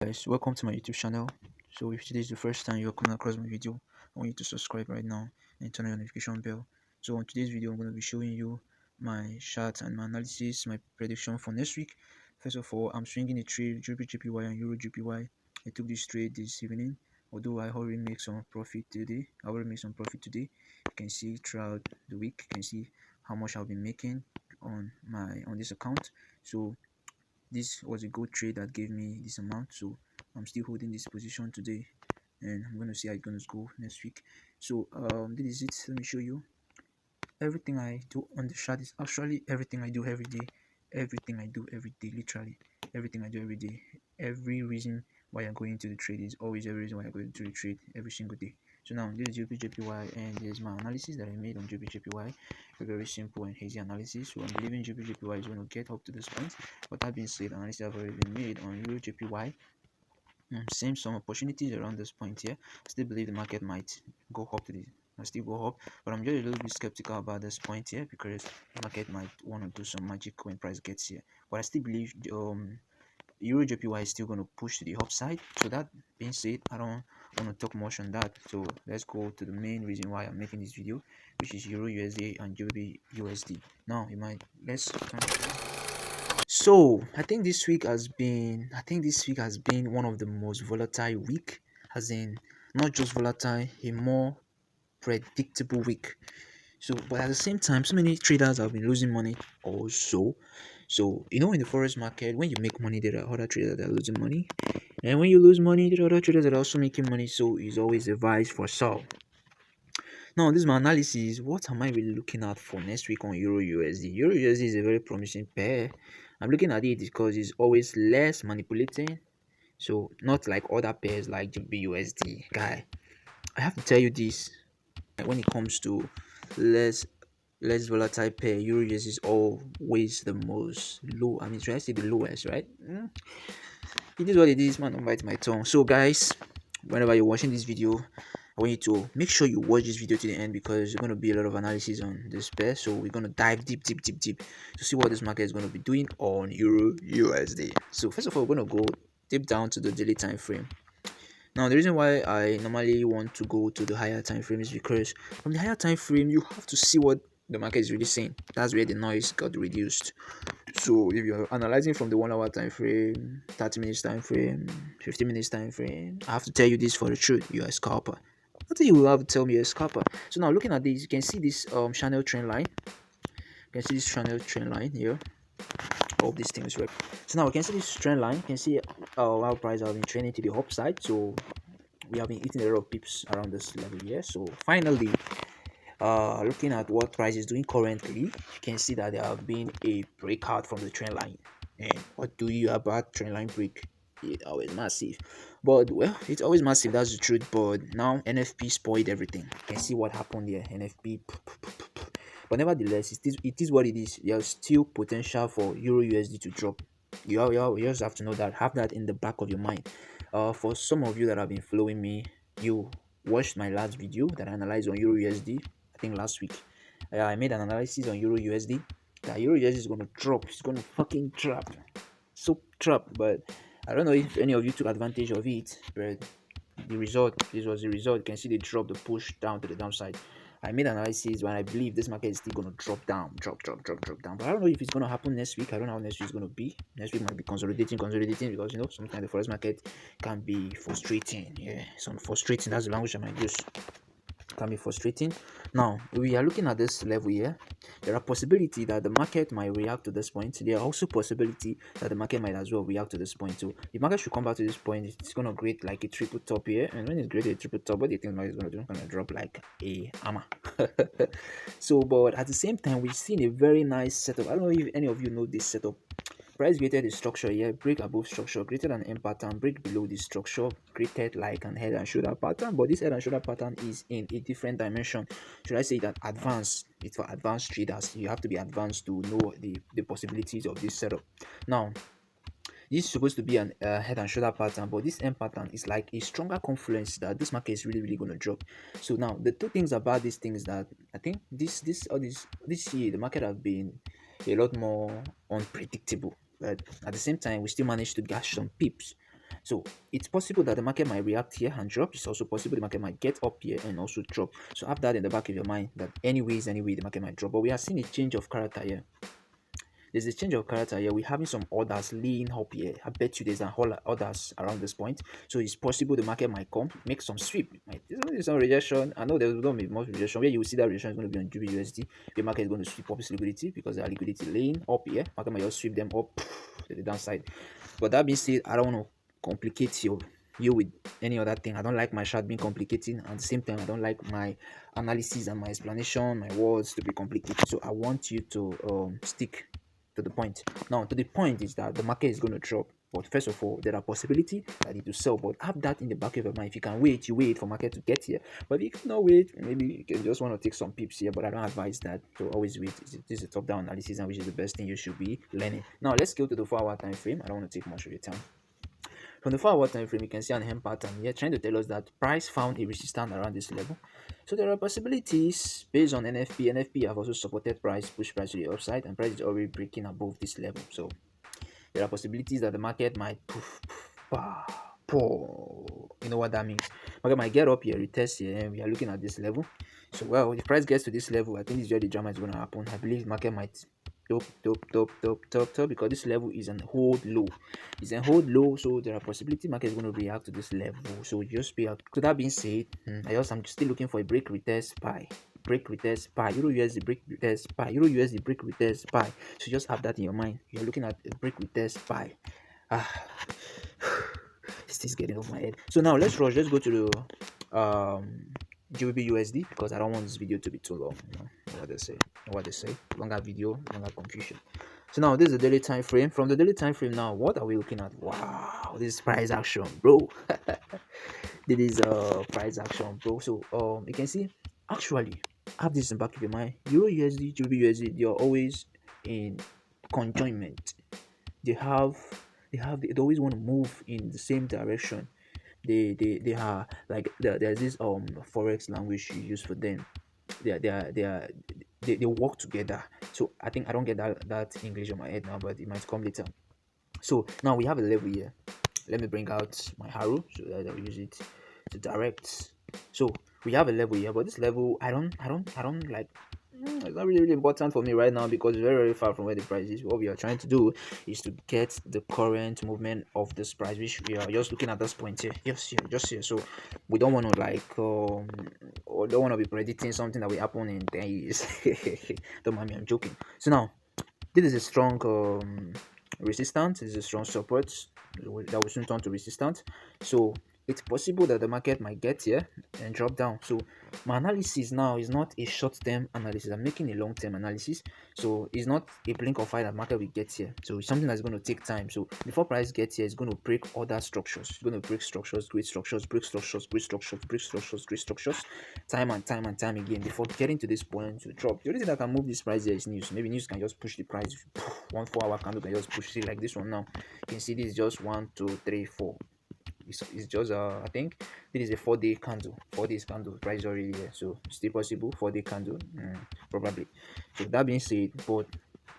Guys, welcome to my YouTube channel. So if today is the first time you're coming across my video, I want you to subscribe right now and turn on your notification bell. So on today's video, I'm going to be showing you my charts and my analysis, my prediction for next week. First of all, I'm swinging a trade GBPUSD and EURUSD. I took this trade this evening. Although I already make some profit today, You can see throughout the week, you can see how much I've been making on this account. So this was a good trade that gave me this amount, so I'm still holding this position today, and I'm going to see how it's going to go next week. So this is it. Let me show you. Everything I do on the chart is actually everything I do every day. Everything I do every day, literally everything I do every day. Every reason why I'm going to the trade is always every reason why I'm going to the trade every single day. So now this is GBPJPY, and here's my analysis that I made on GBPJPY. A very simple and easy analysis. So I'm believing GBPJPY is going to get up to this point. But that being said, analysis have already been made on EURUJPY. Same some opportunities around this point here. Still believe the market might go up to the still go up, but I'm just a little bit skeptical about this point here because the market might want to do some magic when price gets here. But I still believe EURUJPY is still going to push to the upside. So that being said, I don't want to talk much on that. So let's go to the main reason why I'm making this video, which is EURUSD and GBPUSD. Now you might let's so I think this week has been one of the most volatile week, as in not just volatile, a more predictable week. So but at the same time, so many traders have been losing money also. So in the forex market, when you make money, there are other traders that are losing money. And when you lose money, there are other traders that are also making money. So it's always a vice for so. Now, this is my analysis. What am I really looking at for next week on Euro USD? Euro USD is a very promising pair. I'm looking at it because it's always less manipulating. So, not like other pairs like GBUSD. Guy, I have to tell you this. When it comes to less less volatile pair, Euro USD is always the most low. I mean, should I say the lowest, right? It is what it is, man. Don't bite my tongue. So, guys, whenever you're watching this video, I want you to make sure you watch this video to the end because there's going to be a lot of analysis on this pair. So we're going to dive deep to see what this market is going to be doing on Euro USD. So first of all, we're going to go deep down to the daily time frame. Now the reason why I normally want to go to the higher time frame is because from the higher time frame you have to see what the market is really saying. That's where the noise got reduced. So if you're analyzing from the 1 hour time frame, 30 minutes time frame, 15 minutes time frame, I have to tell you this for the truth, you're a scalper. I think you will have to tell me you're a scalper. So now looking at this, you can see this channel trend line. You can see this channel trend line here. All these things right. So now we can see this trend line. You can see our price have been trending to the upside. So we have been eating a lot of pips around this level here. So finally, looking at what price is doing currently, you can see that there have been a breakout from the trend line. And what do you about trend line break? It's always massive, but well, it's always massive, that's the truth. But now NFP spoiled everything. You can see what happened here. NFP, but nevertheless, it is what it is. There's still potential for Euro USD to drop. You just have to know that, have that in the back of your mind. For some of you that have been following me, you watched my last video that I analyzed on Euro USD. I think last week, I made an analysis on Euro USD. That Euro USD is gonna drop. It's gonna fucking drop. So drop. But I don't know if any of you took advantage of it. But this was the result. You can see the drop, the push down to the downside. I made analysis when I believe this market is still gonna drop down, drop down. But I don't know if it's gonna happen next week. I don't know how next week is gonna be. Next week might be consolidating because sometimes the forex market can be frustrating. Yeah, some frustrating. That's the language I might use. Can be frustrating. Now we are looking at this level here. There are possibility that the market might react to this point. There are also possibility that the market might as well react to this point too. The market should come back to this point. It's gonna create like a triple top here, and when it's created a triple top, what do you think the market is gonna do? It's gonna drop like a hammer. So, but at the same time, we've seen a very nice setup. I don't know if any of you know this setup. Price created the structure here, break above structure, created an M pattern, break below the structure, created like an head and shoulder pattern, but this head and shoulder pattern is in a different dimension. Should I say that advanced? It's for advanced traders. You have to be advanced to know the possibilities of this setup. Now, this is supposed to be an head and shoulder pattern, but this M pattern is like a stronger confluence that this market is really going to drop. So now the two things about this thing is that I think this year the market have been a lot more unpredictable, but at the same time we still managed to gash some pips. So it's possible that the market might react here and drop. It's also possible the market might get up here and also drop. So have that in the back of your mind that anyways, anyway, the market might drop. But we are seeing a change of character here. There's a change of character here. We're having some orders laying up here. I bet you there's a whole lot orders around this point. So it's possible the market might come, make some sweep. There's going to be some rejection. I know there's going to be more rejection. Where you will see that rejection is going to be on GBUSD. The market is going to sweep up its liquidity because there are liquidity laying up here. Market might just sweep them up to the downside. But that being said, I don't want to complicate you with any other thing. I don't like my chart being complicating. At the same time, I don't like my analysis and my explanation, my words to be complicated. So I want you to stick to the point. Now, to the point is that the market is going to drop. But first of all, there are possibilities that it will sell. But have that in the back of your mind. If you can wait, you wait for market to get here. But if you cannot wait, maybe you can just want to take some pips here. But I don't advise that to always wait. This is a top-down analysis, and which is the best thing you should be learning. Now, let's go to the 4-hour time frame. I don't want to take much of your time. From the 4-hour time frame, you can see an hem pattern here trying to tell us that price found a resistance around this level. So there are possibilities based on NFP. NFP have also supported price, push price to the upside, and price is already breaking above this level. So there are possibilities that the market might poof, poof, bah, poor. You know what that means? Market might get up here, retest here, and we are looking at this level. So well, if price gets to this level, I think this is where the drama is going to happen. I believe market might top because this level is an hold low. It's a hold low, so there are possibility market is going to react to this level. So just be out. So that being said, I'm still looking for a break retest pie. Break retest pie, Euro USD break retest pie, Euro USD break retest pie. So just have that in your mind. You're looking at a break retest pie. This is getting off my head. So now let's rush. Let's go to the GBPUSD because I don't want this video to be too long. You know what they say. Longer video, longer confusion. So now this is the daily time frame. From the daily time frame now, what are we looking at? Wow, this is price action, bro. This is price action, bro. So you can see actually have this in back of your mind. Euro USD, GBP they are always in conjoinment. They have they always want to move in the same direction. They are like there's this forex language you use for them. They work together. So I think I don't get that English on my head now, but it might come later. So now we have a level here. Let me bring out my arrow so that I'll use it to direct. So we have a level here, but this level I don't like. It's not really important for me right now because it's very far from where the price is. What we are trying to do is to get the current movement of this price, which we are just looking at this point here. Yes, here, just here. So we don't want to like or don't want to be predicting something that will happen in 10 years. Don't mind me, I'm joking. So now this is a strong resistance. This is a strong support that will soon turn to resistance. So it's possible that the market might get here and drop down. So my analysis now is not a short-term analysis. I'm making a long-term analysis. So it's not a blink of eye that market will get here. So it's something that's going to take time. So before price gets here, it's going to break other structures. It's going to break structures, great structures, break structures, great structures, break structures, great structures, time and time and time again before getting to this point to drop. The only thing that can move this price here is news. Maybe news can just push the price. One 4-hour candle can just push it like this one now. You can see this is just 1, 2, 3, 4. It's just I think this is a 4-day candle. 4 days candle price already here, so still possible 4-day candle, probably. So that being said, but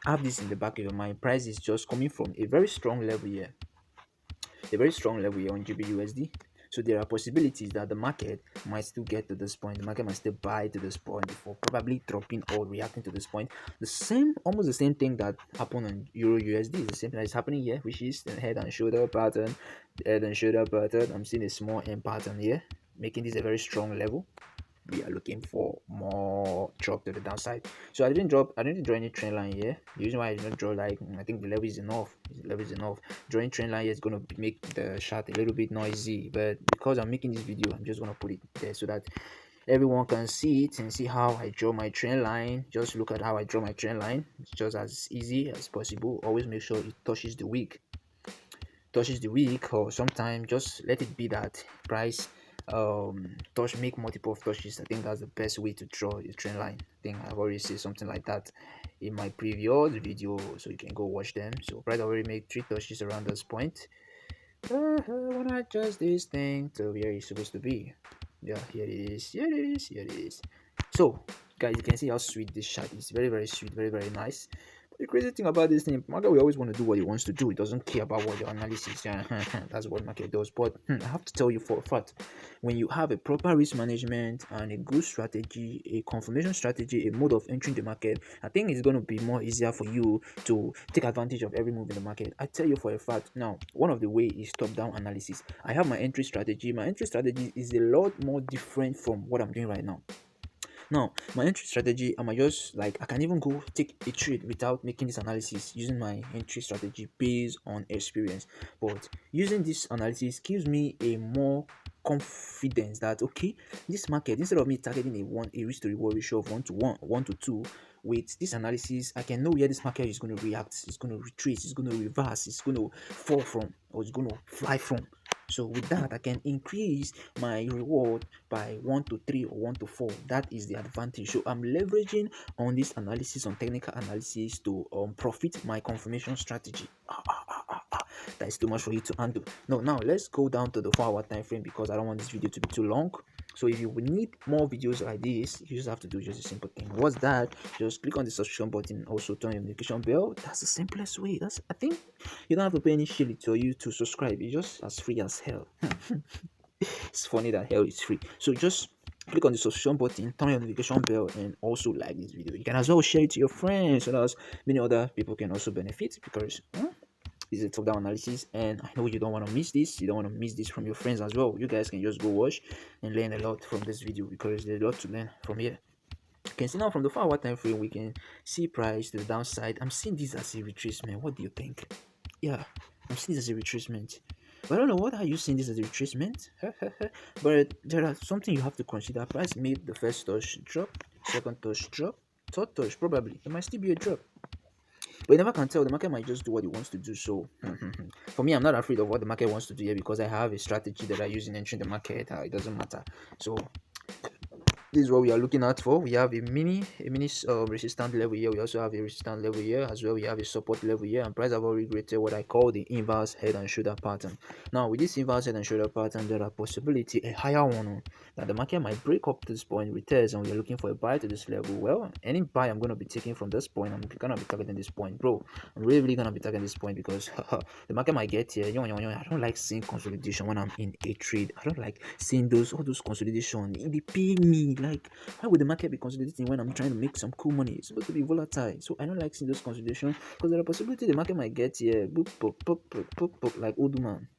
have this in the back of your mind. Price is just coming from a very strong level here, on GBUSD. So there are possibilities that the market might still get to this point. The market might still buy to this point before probably dropping or reacting to this point. Almost the same thing that happened on Euro USD is the same thing that is happening here, which is the head and shoulder pattern. I'm seeing a small M pattern here, making this a very strong level. We are looking for more drop to the downside. So I didn't draw any trend line here. The reason why I did not draw, like, I think the level is enough. Drawing trend line here is going to make the chart a little bit noisy, but because I'm making this video, I'm just going to put it there so that everyone can see it and see how I draw my trend line. Just look at how I draw my trend line. It's just as easy as possible. Always make sure it touches the wick, or sometimes just let it be that price make multiple touches. I think that's the best way to draw the trend line. I think I've already said something like that in my previous video, so you can go watch them. So price already made 3 touches around this point. When I adjust this thing to where it's supposed to be. Yeah, here it is. So guys, you can see how sweet this shot is. Very sweet, very nice. The crazy thing about this thing, market will always want to do what he wants to do. It doesn't care about what your analysis. Yeah, that's what market does. But I have to tell you for a fact, when you have a proper risk management and a good strategy, a confirmation strategy, a mode of entering the market, I think it's going to be more easier for you to take advantage of every move in the market. I tell you for a fact. Now, one of the way is top-down analysis. I have my entry strategy. My entry strategy is a lot more different from what I'm doing right now. Now, my entry strategy, I might just like I can even go take a trade without making this analysis using my entry strategy based on experience. But using this analysis gives me a more confidence that okay, this market, instead of me targeting a risk to reward ratio of 1 to 1, 1 to 2, with this analysis, I can know where this market is going to react, it's going to retreat, it's going to reverse, it's going to fall from, or it's going to fly from. So with that, I can increase my reward by 1 to 3 or 1 to 4. That is the advantage. So I'm leveraging on this analysis, on technical analysis, to profit my confirmation strategy. That is too much for you to handle. No, now let's go down to the 4-hour time frame because I don't want this video to be too long. So if you would need more videos like this, you just have to do just a simple thing. What's that? Just click on the subscription button, also turn your notification bell. That's the simplest way. That's, I think you don't have to pay any shilling to you to subscribe. It's just as free as hell. It's funny that hell is free. So just click on the subscription button, turn on your notification bell, and also like this video. You can as well share it to your friends so that many other people can also benefit, because this is a top-down analysis, and I know you don't want to miss this. You don't want to miss this from your friends as well. You guys can just go watch and learn a lot from this video, because there's a lot to learn from here. You can see now from the 4-hour time frame, we can see price to the downside. I'm seeing this as a retracement. What do you think? Yeah, I'm seeing this as a retracement. But I don't know, what are you seeing this as a retracement? But there are something you have to consider. Price made the first touch drop, second touch drop, third touch probably. It might still be a drop. But you never can tell. The market might just do what it wants to do. So for me, I'm not afraid of what the market wants to do here, because I have a strategy that I use in entering the market. It doesn't matter. So this is what we are looking at for. We have a mini resistance level here. We also have a resistance level here as well. We have a support level here, and price have already created what I call the inverse head and shoulder pattern. Now with this inverse head and shoulder pattern, there are possibility a higher one that the market might break up to this point, retest, and we are looking for a buy to this level. Well, any buy I'm going to be taking from this point, I'm gonna be targeting this point, bro. I'm really gonna be targeting this point, because the market might get here. I don't like seeing consolidation when I'm in a trade. I don't like seeing all those consolidation. They pay me. Like, why would the market be consolidating when I'm trying to make some cool money? It's supposed to be volatile. So I don't like seeing those consolidation, because there are possibility the market might get here, boop, boop, boop, boop, boop, boop, like old man.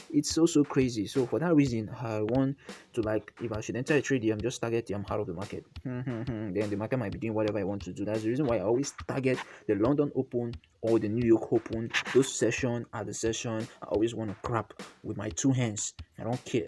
It's so crazy. So for that reason, I want to, like, if I should enter a trade here, I'm just targeting, I'm out of the market. Then the market might be doing whatever I want to do. That's the reason why I always target the London Open or the New York Open. Those session at the session, I always want to grab with my two hands. I don't care.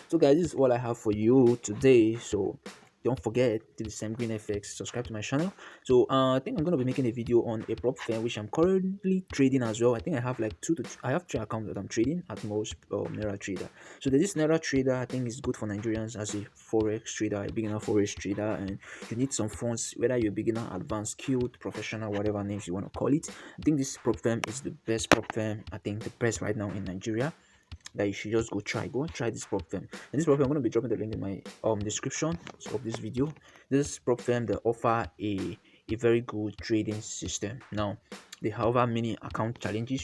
So guys, this is all I have for you today. So don't forget to the same green FX, subscribe to my channel. So I think I'm gonna be making a video on a prop firm which I'm currently trading as well. I think I have like I have 3 accounts that I'm trading at most. Naira trader. So there's this Naira trader. I think is good for Nigerians as a forex trader, a beginner forex trader, and you need some funds, whether you're beginner, advanced, skilled, professional, whatever names you want to call it. I think this prop firm is the best prop firm, I think the best right now in Nigeria, that you should just go and try this prop firm. And this prop firm, I'm going to be dropping the link in my description of this video. This prop firm, they offer a very good trading system. Now they have many account challenges